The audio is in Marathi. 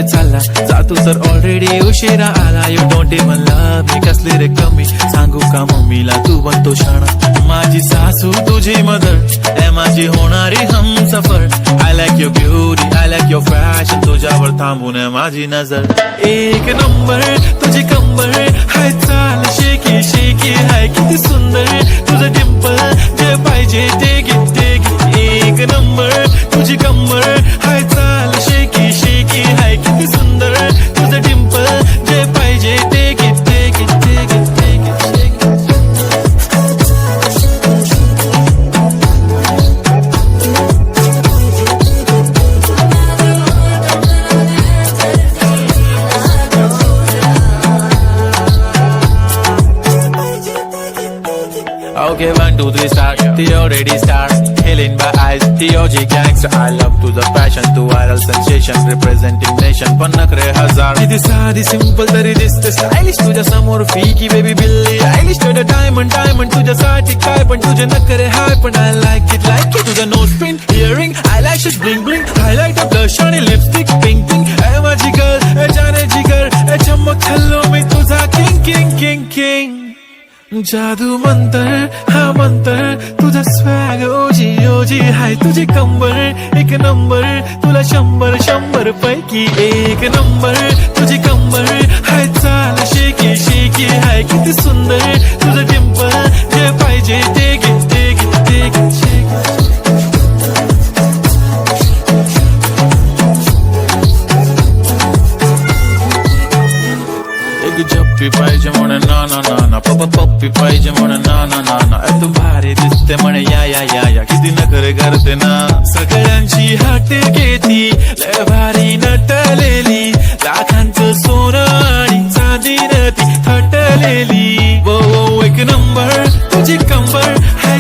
कुठे चालला जातो तर ऑलरेडी उशिरा आला. यू डोंट इवन लव्ह मी, कसली रे कमी सांगू का मम्मीला तू बनतो शाणा. माझी सासू तुझी मदर ए माझी होणारी Humsafar. I like your beauty, I like your fashion, तुझ्यावर थांबून माझी नजर. एक नंबर तुझी कंबर हाय, चाल शेकी शेकी हाय, किती सुंदर तुझं डिंपल, जे पाहिजे ते घे ते घे. एक नंबर तुझी कंबर हाय, चाल शेकी शेकी हाय, किती सुंदर तुझं डिंपल, जे पाहिजे ते घे ते घे ते घे ते घे. Okay, 1, 2, 3, start. The already start. Killing by eyes. The OG gangster. I love to the passion, to viral sensation, representing nation. पण नखरे हजार. किती साधी सिंपल तरी दिसते स्टायलिश तुझ्या समोर फीकी बेबी बिल्ली. आयलिश तुझं डायमंड डायमंड तुझ्यासाठी काय पण तुझे नखरे हाय पण I like it तुझं nose pin earring eyelashes bling bling highlight blush आणि लिपस्टिक पिंक पिंक. ए माझी गर्ल ए जाने जिगर ए चमक छल्लो मी तुझा किंग किंग किंग किंग. जादू मंतर हा मंतर तुझा स्वॅग ओजी ओजी हाय, तुझी कंबर एक नंबर, तुला 100 पैकी एक नंबर. तुझी कंबर हाय, चाल शेकी शेकी हाय, किती सुंदर तुझं डिंपल, जे पाहिजे ते घे ते घे ते घे. जप्पी पाहिजे म्हणे ना ना ना ना, पप्पी पाहिजे म्हणे ना ना ना ना. तू भारी दिसते म्हणे या या या या, किती नखरे करते ना. सगळ्यांची हाट घेती लय भारी नटलेली, लाखांचं सोनं आणि चांदीनं ती थटलेली. वो एक नंबर तुझी कंबर हाय,